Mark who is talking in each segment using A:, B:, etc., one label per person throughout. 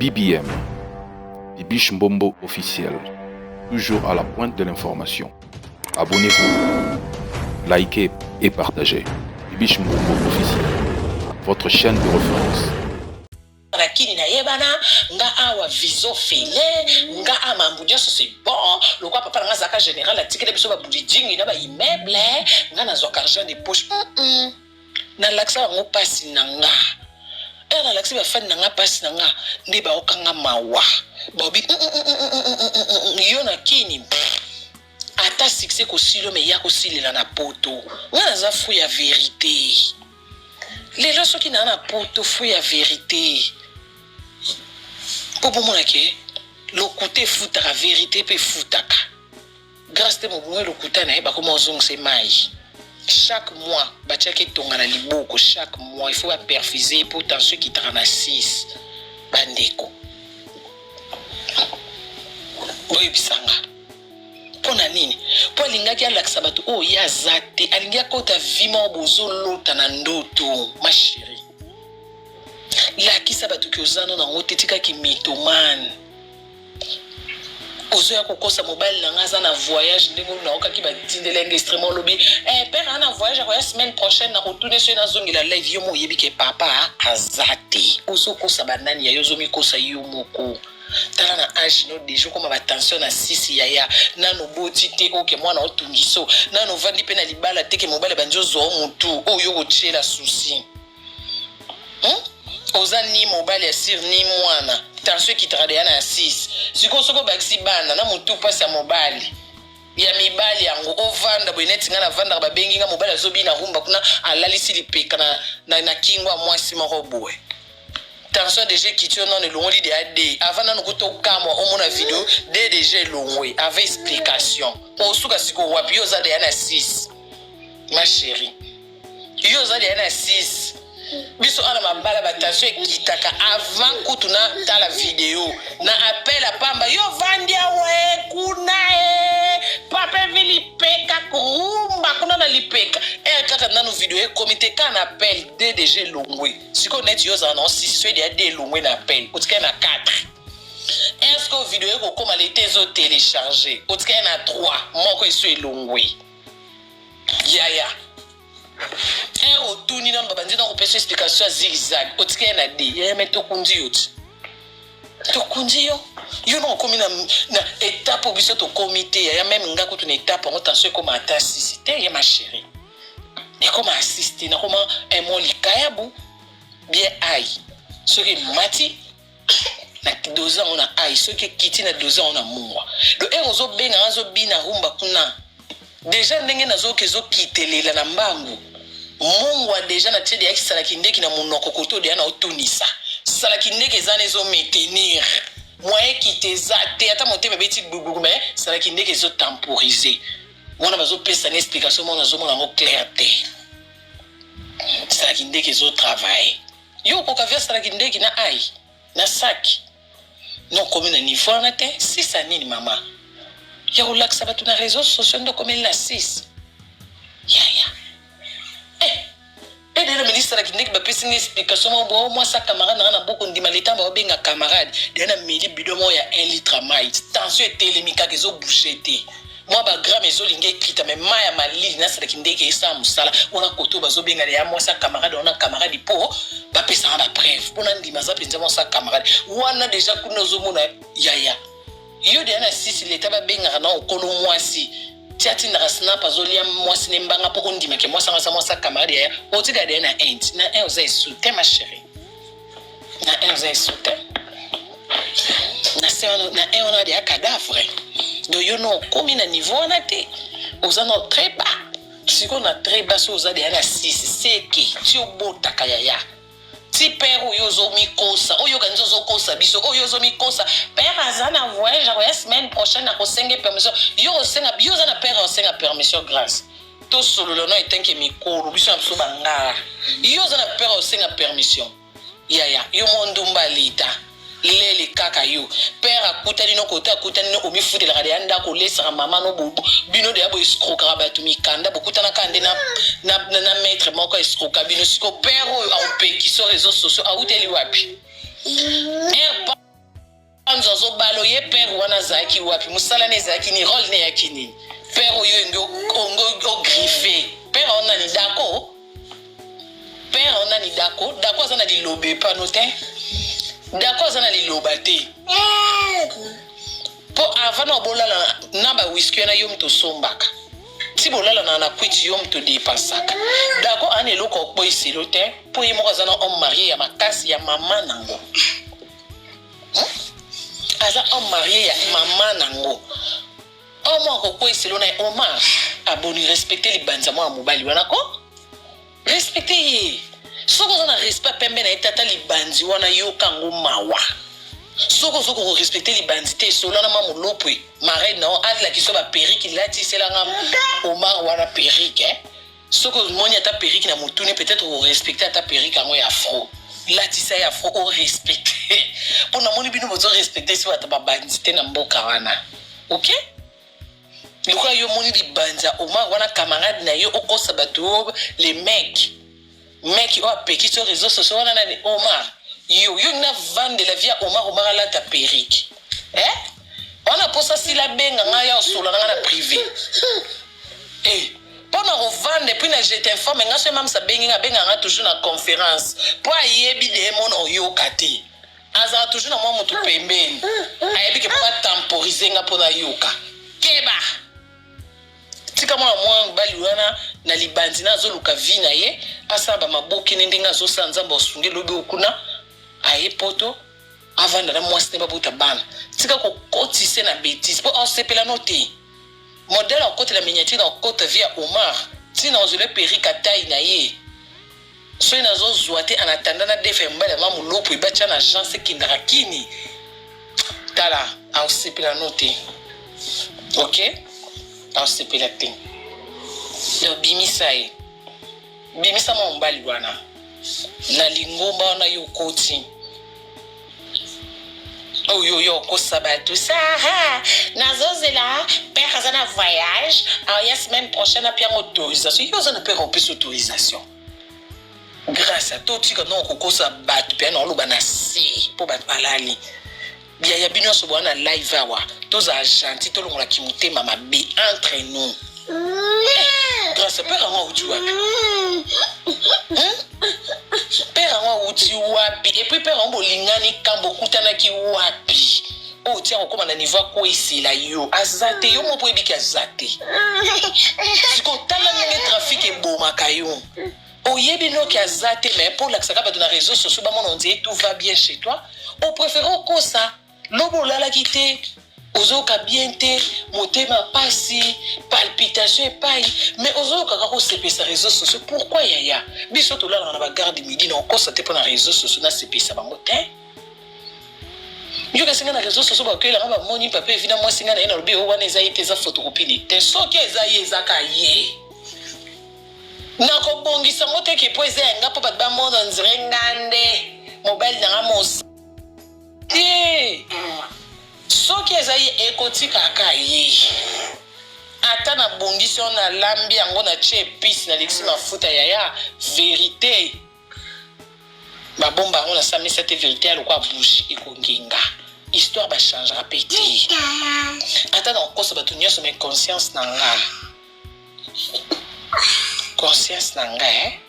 A: BBM, Bibiche Mbombo officiel, toujours à la pointe de l'information. Abonnez-vous, likez et partagez. Bibiche Mbombo officiel, votre chaîne de référence.
B: Rakini na yebana nga awa viso fele nga amambu nyoso c'est bon lokwa papa nga zaka général atikele biso ba budijingi na ba immeuble nga na zoka argent de poche na laksa ngo pasi na nga na laksa ba fan na nga pasi na nga ndi ba okanga mawa bobi yo na kini ata succès ko silo me ya ko silela na poto nga na za fu ya vérité les gens qui n'ont pas poto fu ya vérité. Pour moi, le côté fout à la vérité peut foutaka. Grâce à mon le côté na ba comment on se maille. Chaque mois, ba tchaki tonga na liboko chaque mois il faut perfuser pour tant ceux qui trana 6 bandeko. Oyi bisanga. Pona nini? Po lingaki alakisa bato o ya zate alingia kota vima bozo lota na ndoto ma chérie. La kisa bato ki ozano na ngotetika ki mitoman. Ozo ya kokosa mobile na ngaza na voyage ndenge na oka ki ba tindelenge extrêmement lobby. Père ana voyage ya semaine prochaine na retourner sur na zongi la live yo mo yebi ke papa azate. Ozo kosa banani ya yozo mi kosa yo moko. Tala na âge no déjà comme ba tension na 6 yaya nano boti te oke mwana otungiso nano vandi pe na libala te ke mobile banjo zo mutu o yo kochela souci. Oza ni mobile ya sir ni mwana tension qui travaille na 6 siko soko baxi bana na mutu pasi ya mobile ya mibali yango ovanda boineti nga na vanda ba bengi nga mobile azobi na rumba kuna alalisi lipeka na kingwa mwasi moko boye. Tension déjà qui tient non le long de AD avant na nukuto kama o mona vidéo DDG longwe avec explication o suka siko wapi yo za de na 6 ma chérie yo za de na 6 biso ana mabala ba tension kitaka avant kutuna ta la vidéo na appel a pamba yo vandia we kuna papa vili peka kumba kuna na lipeka kaka na no vidéo comité kan appel DDG longwe siko net yo za na 6 so de AD longwe na appel otika na 4 est-ce que vidéo ko koma les tezo télécharger otika na 3 moko iso elongwe yaya otuni na babandi na kopesa explication zigzag otika na D ya meto kundiyo tokundiyo yo no komi na étape biso to comité ya même ngako tu na étape en tension comme ata assisté ya ma chérie et comme assister na comment un mot likayabu bien ai ce qui mati na 2 ans on a ai ce qui kiti na 2 ans on a moua le ozo benga ozo bina rumba kuna déjà ndenge nazo kezo kitelela na mbangu Mungu déjà na tedi ya salakindeki na munoko koto de na otunisa salakindeki ezana ezo maintenir moyen kitezate ata motema beti bubugu mais salakindeki ezo temporiser wana bazo pesa na explication mona zo mona ngo clarté salakindeki ezo travail yo ko kavia salakindeki na ai na saki non comme na niveau na te si ça nini mama ya relaxa batu na réseaux sociaux ndo comme la 6 ya et le ministre la clinique ba pesi une explication moi ça camarade na beaucoup ndima leta ba benga camarade de na mili bidon mo ya 1 litre mai tension télémica kezo boucheté moi ba gram ezo linga écrite mais maya malili na sala kindeke esa musala ona koto bazo benga ya moi ça camarade on a camarade po ba pesa na preuve pona ndima za penza mo ça camarade wana déjà kuno zo mona yaya yo de na 6 leta ba benga na okolo mwasi tiati na snap azolia mwasi nembanga poko ndima ke mwasa mwasa camarade ya otika de na ent na oza soutien ma chérie na oza soutien na se na on a des cadavres do yo no komi na niveau na te oza no très bas siko na très bas so oza de na 6 seki ti obota kaya ti père oyo zo mikosa oyo ganzo zo kosa biso oyo zo mikosa père azana voyage la semaine prochaine na kosenga permission yo senga bio za na père osenga permission grâce to solo no etenke mikoro biso na so banga yo za na père osenga permission yaya yo mondumba lita lele kaka yo père akutani no kota akutani no omifuti la radio anda ko lesa mama no bobo bino de abo escroquera batu mikanda bokutana kande na maître moko escroquera bino siko père o pe qui sur réseaux sociaux a uteli wapi nazo balo ye père wana zaki wapi musala ne zaki ni rôle ne yakini père oyo ngo griffé père on a ni dako père on a ni dako za na lilobe pa noté dako za na liloba te po avant na bolala na ba whisky na yom to sombaka ti bolala na kwiti yom to dépensaka dako ane loko ko isilo te po ye moko za na homme marié ya makasi ya mama nango aza homme marié ya mama nango omo ko ko isilo na Omar aboni respecter les banza mo mobali wana ko respecter soko za na respect pembe na etata libanzi wana yokango mawa soko ko respecter libanzi te solana mamu lopwe marraine na atla ki so ba perruque lati selanga Omar wana perruque soko moni ata perruque na mutune peut-être au respecter ata perruque ngo ya afro lati sa ya afro au respecter pona moni bino bozo respecter si bata ba bandite na mboka wana OK Luka yo moni libanza Omar wana camarade na yo okosa bato les mecs yo apeki sur réseaux sociaux wana na Omar yo na vendre la vie à Omar la ta perruque on a pour ça si la benga ngaya solo na privé pendant revendre puis na je t'informe nga so même sa benga nga toujours na conférence pour ayebi de mon oyo kati aza toujours na moi mutu pembeni ayebi ke pour temporiser nga pour na yoka keba tika mwana mwa bali wana na libanzi na zoluka vina ye asaba maboki ndinga zo sanzamba osunge lobe okuna aye poto avanda na mwasi ba buta bana tika ko kotise na bêtise po on sepela noté modèle en côté la miniature en côté via Omar tina ozole perika taille na ye so ina zo zoate en attendant na defemba la mamu lopo ibacha na agence kindarakini tala on sepela noté OK on sepela ting yo bimisa ye bimisa mo mbali wana na lingomba na yo koti yo ko sabatu ça nazozela père azana voyage la semaine prochaine a bien autorisation yo zana père en plus autorisation grâce à toi tu que non ko sabatu bien on loba na si po ba balali bien ya bino so bona live awa toza gentil to longola kimutema mabe entre nous grâce à père en tu père en uti wapi et puis père en bolingani kambo kutana ki wapi o tia ko na niveau ko isila yo azate yo mo po ebiki azate siko tala nge trafic e boma kayo o yebi no ki azate mais pour l'accès ba dans les réseaux sociaux ba mon on dit tout va bien chez toi on préfère ko ça lobo lala kité ozoka bien te motema pasi palpitation epai mais ozoka kako sepesa réseaux sociaux pourquoi yaya biso to lala na ba garde midi na okosa te pour na réseaux sociaux na sepesa bango te yo ka singa na réseaux sociaux ba kwela ba moni papa evina moi singa na ina lobi o wana ezayite za photocopie ni te soki ezaye ezaka ye na ko bongisa mote ke po ezaya ngapo ba ba mono nzrengande mobile na amos soki ezayi ekotika kaye ata na bongisi na lambi yango na tie épice na lexi mafuta yaya vérité babomba yango na sami cette vérité alokwa bouche ekonginga histoire ba changera petit ata na kosa bato nyonso mais conscience na nga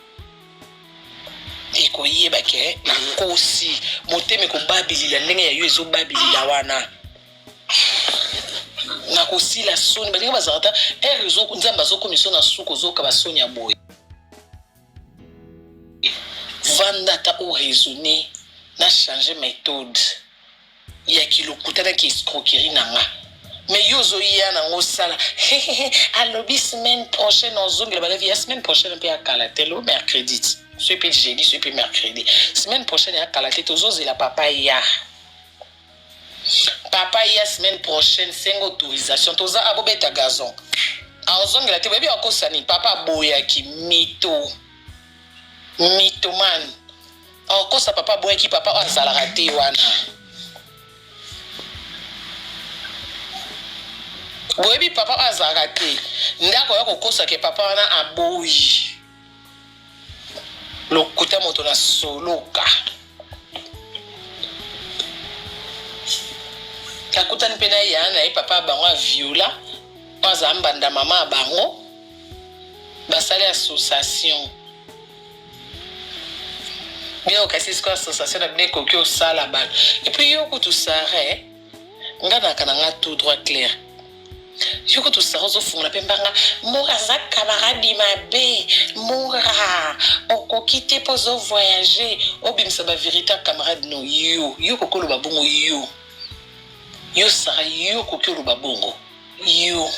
B: ekoyeba ke na kosi moteme ko babilila ndenge ya yo ezo babilila wana na kosi la soni ba ndenge bazata réseau nzamba zo commission na suko zo ka basoni ya boye vanda ta o raisonner na changer méthode ya kilokutana ki escroquerie nanga mais yo zo yana ngosala alobi semaine prochaine ozongela ba la semaine prochaine pe akala telo mercredi ce peut jeudi ce peut mercredi semaine prochaine ya kala te tozozela papa ya semaine prochaine c'est une autorisation toza abobeta gazon azongela te bebi akosani papa boya ki mitoman akosa papa boya ki papa azalaka te wana boyebi papa azalaka te ndako ya kokosa ke papa wana aboyi lokuta moto na soloka akutani pena ya na papa bango a viola paza mbanda mama bango basali association bien okasi ko association na bien ko kyo sala ban et puis yoko tout sare ngana kana tout droit clair yoko tout sare zo fungula pembanga mora za camarade mabe mora okokite pozo voyager obimisa ba véritable camarade no yoko ko lo babongo yo sara yoko ko lo babongo yo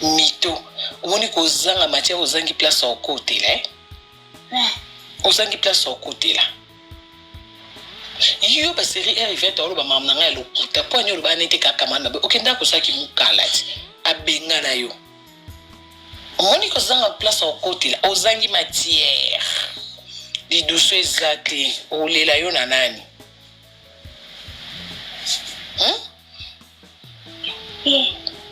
B: mito omoni kozanga matière ozangi place au côté là ozangi place au côté là yo ba série R20 olo ba mamna nga lokuta po nyo ba nete ka kamana ba okenda ko saki mukala abenga na yo omoni kozanga place au côté là ozangi matière di douce ezati olela yo na nani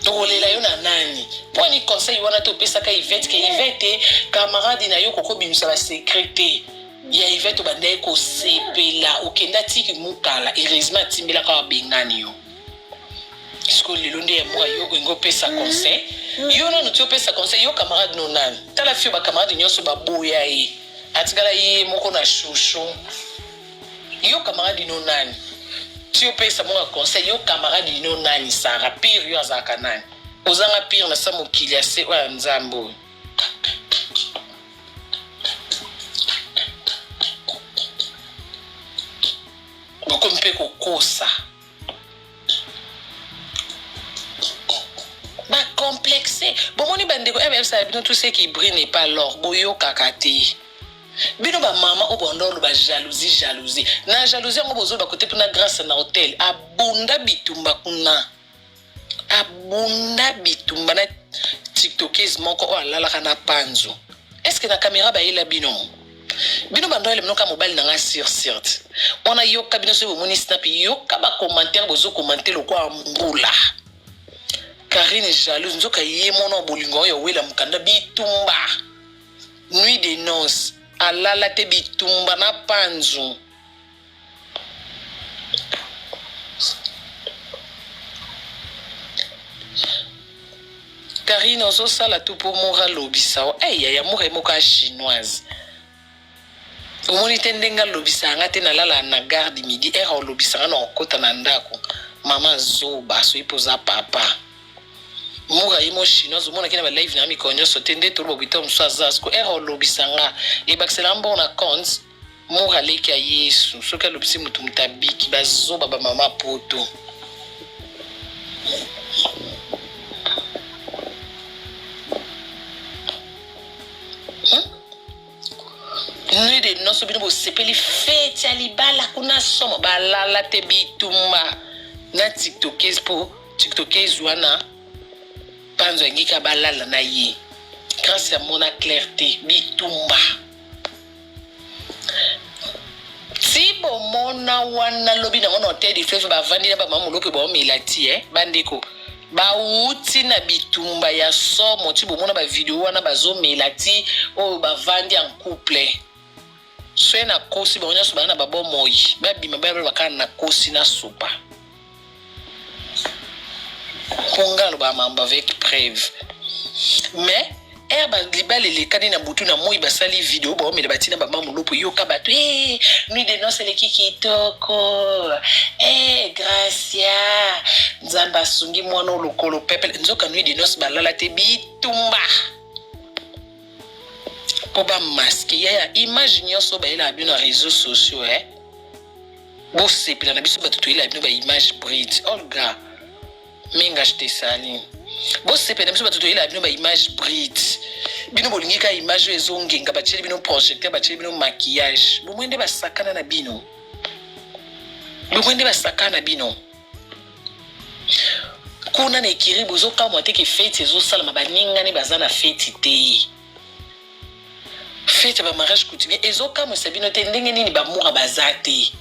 B: olela yo na nani po ni conseil wana to pesa ka Yvette ke Yvette camarade na yo koko bimisa ba secrétaire ya Yvette bande ko sepela okenda tiki mukala heureusement timbela ka bengani yo sko lelo nde ya mwa yo ngo pesa conseil yo no to pesa conseil yo camarade no nani tala fio ba camarade nyoso ba boya yi atigala yi moko na chouchou yo camarade no nani tu pesa mon conseil yo camarade no nani sara pire yo azaka nani ozanga pire na sa mokili ya se wa nzambo boko mpe kokosa ba complexé bomoni bandeko ebe sa bino tout ce qui brille n'est pas l'or boyo kakate bino ba mama obondolo ba jalousie na jalousie ngo bozo ba côté puna grâce na hôtel abunda bitumba kuna abunda bitumba na tiktokers moko o alala kana panzo est-ce que na caméra ba yela bino bandole mnoka mobile na nga sur on a yoka bino so moni snap yoka ba commentaire bozo commenter lo kwa mbula Karine jalouse nzoka yemono bolingo yo wela mukanda bitumba nuit de noces alala te bitumba na panzo Karine ozo sala tout pour mora lobisa ya mora moka chinoise omoni tendenga lobisa ngate na lala na garde midi era lobisa na okota na ndako mama zoba so ipoza papa mura imo chinoise omona kina ba live na mikonyo so tende to lobito mswaza sko era lobisa nga e bakisela mbona compte mura leki ya Yesu soka lobisi mutu mutabiki bazoba ba mama poto nuit de noces bino sepeli fete ya libala kuna somo balala te bitumba na tiktokers wana panzo ngika balala na ye grâce à mon clarté bitumba tibo mona wana lobi na ngona hotel de fleuve ba vandi na ba mamuluke ba milati bandeko ba uti na bitumba ya somo tibo mona ba video wana bazo milati o ba vandi en couple so na kosi ba onya so ba na babo moyi ba bima ba bakana na kosi na sopa pongalo ba mamba avec preuve mais erba libale le kanina butu na moyi basali video ba omela batina ba mamulupo yoka bato nuit de noces le kikitoko gracia nzamba sungi mwana lokolo pepe nzoka nuit de noces balala te bitumba po ba masque ya image nyoso ba ela bino réseaux sociaux bo sepela na biso batutu ela bino ba image bride olga minga jete sali bo sepela na biso batutu ela bino ba image bride bino bolingi ka image ezongenga bacheli bino projecteur bacheli bino maquillage bo mwende basakana na bino kuna na ekiribu zoka mwate ke fete ezosala mabaninga ne bazana fete te fete ba mariage coutumier ezoka mo sabino te ndenge nini ba mura bazate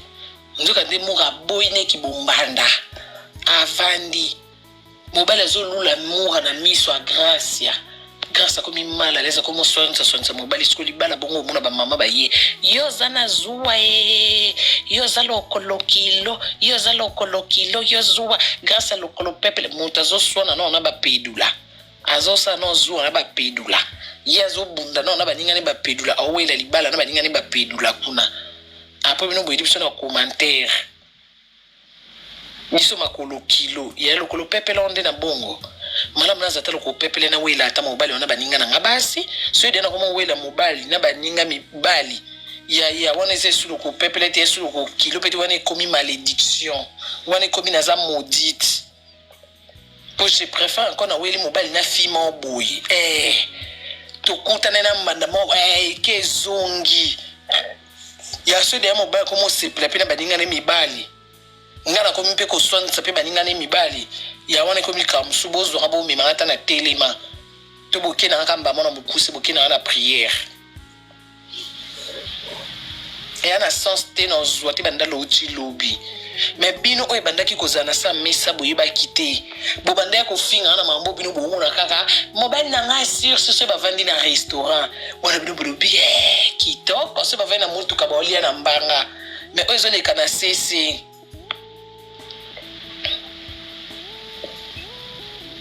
B: nzoka nde mura boyne ki bombanda avandi mobala zo lula mura na miso a gracia grâce à comme mal à l'aise comme soin mobile siko libala bongo mona ba mama ba ye yo zana zuwa yo zalo kolokilo yo zalo kolokilo yo zuwa grâce à lokolo peuple montazo sona non na ba pedula azosa no zuwa na ba pedula yazo bunda non na ba ninga ne ba pedula awela libala na ba ninga ne ba pedula kuna après bino boyedi biso na commentaire biso makolo kilo ya lokolo peuple onde na bongo malamu nazata loko pepele na wela ata mobali wana baninga na ngabasi so de na komo wela mobali na baninga mibali ya wana ese su loko pepele te su loko kilo pete wana komi malédiction wana komi naza maudite pour je préfère encore na weli mobali na fima boyi to kutana na mandamo ke zongi ya so de mobali komo se plape na baninga na mibali ngana komi pe ko sonsa pe baninga na mibali ya wana komi kamsu bozo rabo mi mangata na telema to bokena na kamba mona bokuse bokena na prière et ana sens te no zwati banda lochi lobi mais bino oy banda ki kozana sa mesa boyiba kité bo banda ya ko finga na mambo bino bo mona kaka mobile na nga sur ce ba vandi na restaurant wana bino brobi kitoko so ba venda mutu kaboli na mbanga mais oy zone kana cc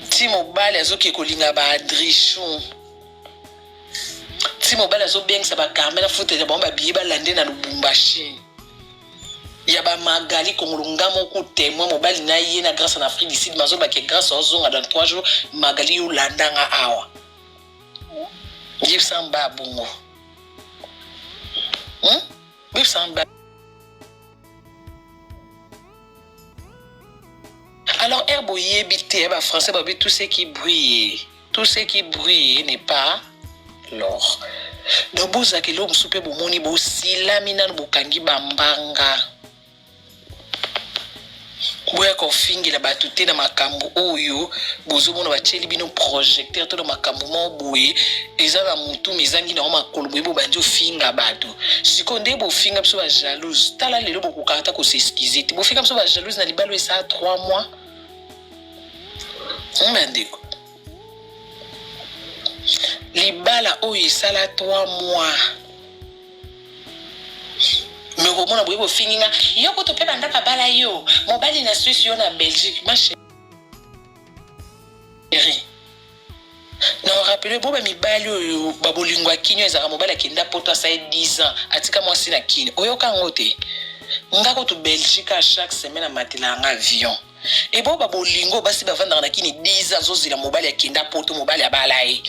B: ti mobali azoki kolinga ba adrichon ti mobali azobengisa ba Carmela foot ya ba biye ba lande na Lubumbashi ya ba Magali kongolonga moko témoin mobali na ye na grâce en Afrique du Sud mazo ba ke grâce aux zonga dans 3 jours Magali yo landanga awa yipsamba bongo yipsamba. Alors, herboyer, bité, français, tout ce qui brille n'est pas l'or. Donc, vous avez l'homme soupe, vous moni, vous silamina, vous kangi bambanga. Vous avez confingi la batute na makambo oyo, vous avez bacheli bino projecteur to na makambo mo boye, eza na mutu mizangi na oma kolombo bo banjo finga bato. Sikonde bo finga biso ba jalouse, tala lelo bo kokata ko s'excuser. Bo finga biso ba jalouse na libalo esa 3 mois. Mandiko libala oyo esala 3 mois mais komona boye bofinginga yo ko to pe banda babala yo mobali na Suisse yo na Belgique ma chérie non rappelez bo ba mibali oyo babolingwa kinyo ezaka mobali akenda poto sa 10 ans atika mwasi na kini oyo kangote ngako to Belgique à chaque semaine à matela en avion. Et bon, bolingo, basi bavanda na kini 10 ans zozila mobali ya kenda poto mobali ya balai.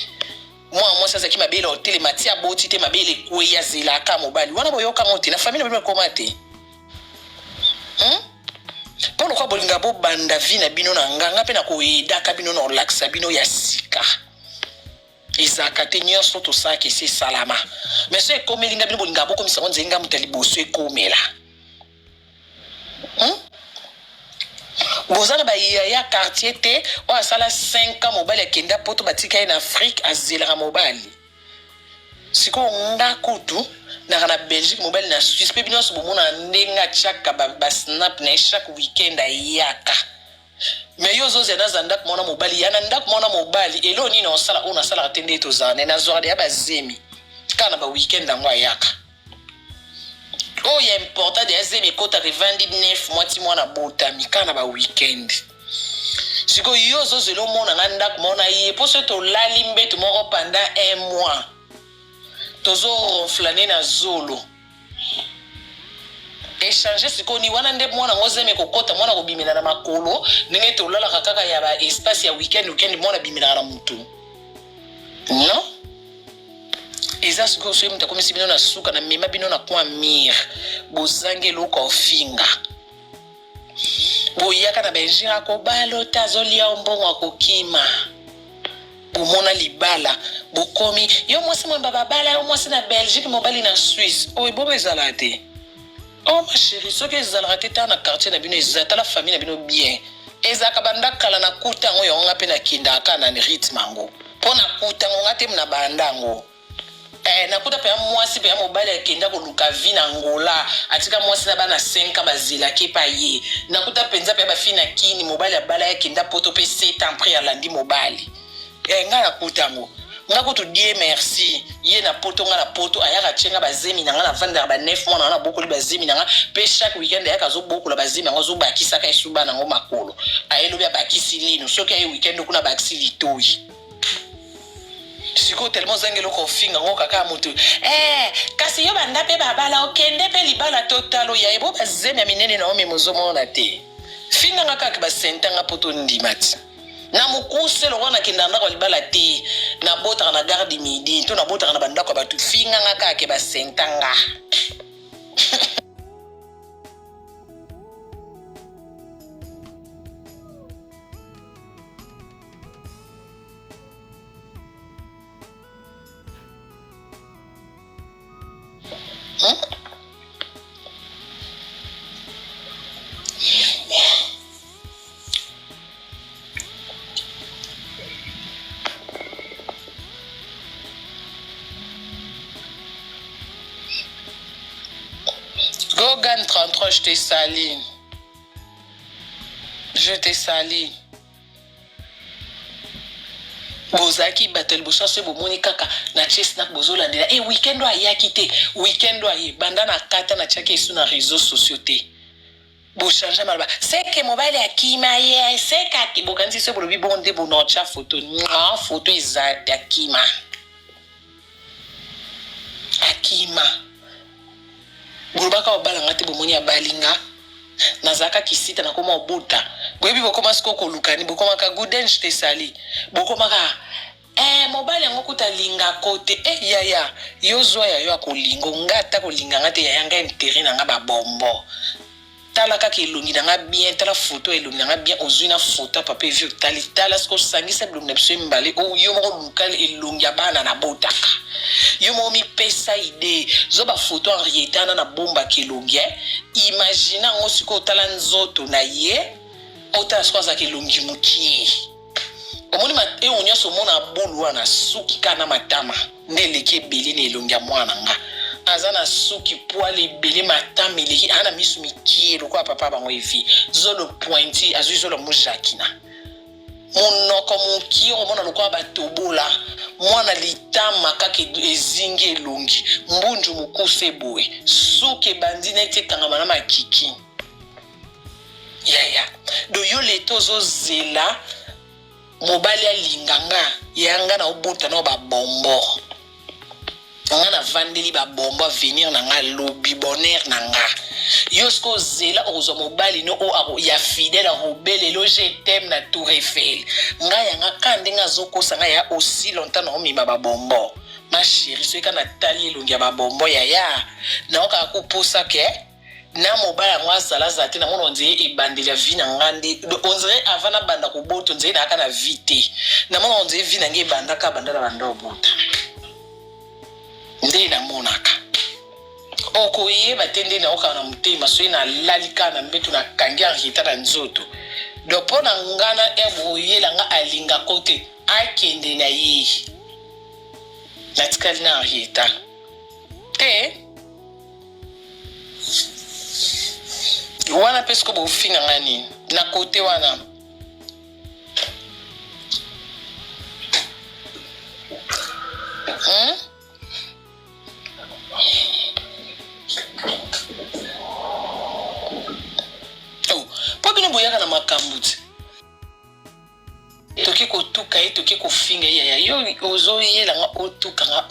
B: Moi ça qui m'a belle hôtel matia boti te mabele kweya zela ka mobali. Wana boyoka ngote na famille ba komate. Pour quoi bolinga bo banda vina bino na nganga pe na ko edaka bino na relaxa bino ya sika. Isaka te nyonso to ça que c'est salama. Mais c'est comme linga bino bolinga bo comme ça on zenga mutali boso ekomela. Bozana ba ya quartier te o asala 5 ans mobile kenda poto batika en Afrique azela mobile siko nga kutu na Belgique mobile na Suisse pe bino so bomona ndenga chaka ba snap na chaque weekend ayaka mais yo zo zena zanda mona mobile yana ndak mona mobile elo ni na osala ona sala atende to zane na zora ya bazemi kana ba weekend ngwa ayaka. Oh, il est important de essayer de côté 29 mois na bota mikana ba weekend. Siko yo zo zelo mona nganda mona ye pour ce to lalimbe to moko pendant 1 mois. Tozo ronflaner na zolo. Échanger siko ni wana nde mona ngozeme kokota mona ko bimina na makolo ninge to lala kaka ya ba espace ya weekend mona bimina na mutu. Non? Eza siko so mta komisi bino na suka na mema bino na kwa mir bozange loko finga boyaka na Belgique ko balota zolia ombongo akokima bomona libala bokomi yo mwasi mwamba babala yo mwasi na Belgique mobali na Suisse oy bobe zalate oh ma chérie soki ezalaka te na quartier na bino ezata la famille na bino bien ezaka banda kala na kuta ngo yo ngape na kinda ka na rythme ngo pona kuta ngo ngate mna bandango nakuta pe mwasi pe mobali akenda ko luka vi na Angola atika mwasi na bana 5 bazila ke pa ye nakuta penza pe ba fina kini mobali abala akenda poto pe 7 ans après alandi mobali nga nakuta ngo ngako to die merci ye na poto nga na poto ayaka chenga bazemi nanga na vanda ba 9 mois na bokoli bazemi nanga pe chaque weekend ayaka zo bokola bazemi nanga zo bakisa ka esuba nango makolo ayelobi abakisi lino soki aye weekend kuna bakisi litoi siko tellement zangelo ko finga ngo kaka mutu kasi yo banda pe babala okende pe libala totalo ya ebo bazemi ya minene na omi mozomo na te finga nga kaka ba sentanga poto ndimati na mukuse lo wana kindanda ko libala te na bota na garde midi to na bota na banda ko batu finga nga kaka ba sentanga Gogan 33, je t'ai sali. Je t'ai sali. Bozaki battle bosa se bomoni kaka na chess na bozola ndela weekend wa yaki te weekend wa ye banda na kata na chake isu na réseaux sociaux te bo changer malba c'est que mobile akima ye c'est ka bokanzi se bolobi bonde bonocha photo na photo izata akima Bulubaka obala ngati bomoni ya balinga nazaka kisita na koma obuta boyebi bokoma sikoko lukani bokoma ka guden te sali bokoma ka mobile yango kuta linga kote yaya yo zwa ya yo akolingo ngata kolinga ngate ya yanga intérêt na nga ba bombo tala kaka elongi na nga bien tala photo elongi na nga bien ozwi na photo papa vieux tala siko sangisa bilongi na biso mbale o yo moko lukali elongi ya bana na botaka yo mo mi pesa idée zo ba photo en rietana na bomba kelongi imagine ngo siko tala nzoto na ye ota siko za kelongi mukie omoni ma onyo so mona bolwa na suki kana matama ndeleke beli ne elongi ya mwana nga azana suki poale beli matama eleki ana misu mikie lokwa papa bango evi zo le pointi azu zo le mujakina monoko moki omona lokwa batobola mwana litama kaka ezingi elongi mbunju mokuse boye suki ebandi neti ekangama na makiki yaya do yo leto ozozela mobali alinganga yanga na obota na babombo nga na vandeli babombo venir na nga lobi bonheur na nga yosko zela ozo mobali no o ya fidèle robele lo je t'aime na Tour Eiffel nga yanga kande nga zokosa nga ya aussi longtemps na omima babombo ma chérie so kana tali elongi ya babombo ya na oka kuposa ke na mobala ngwa sala zate na mona onze ebandeli ya vie na ngande onze avana banda ko boto nze na kana vite na mona onze vie na nge banda ka banda na banda obota nde na monaka oko yeba tende na oka na mutema so ina lalika na mbetu na kangia rita na nzoto do pona ngana ebo yela nga alinga kote akende na ye latikali na rita te wana pesko bo finga ngani na kote wana Pabino boyaka na makambuti toki kotuka toki kofinga ya yo ozo yela nga otuka nga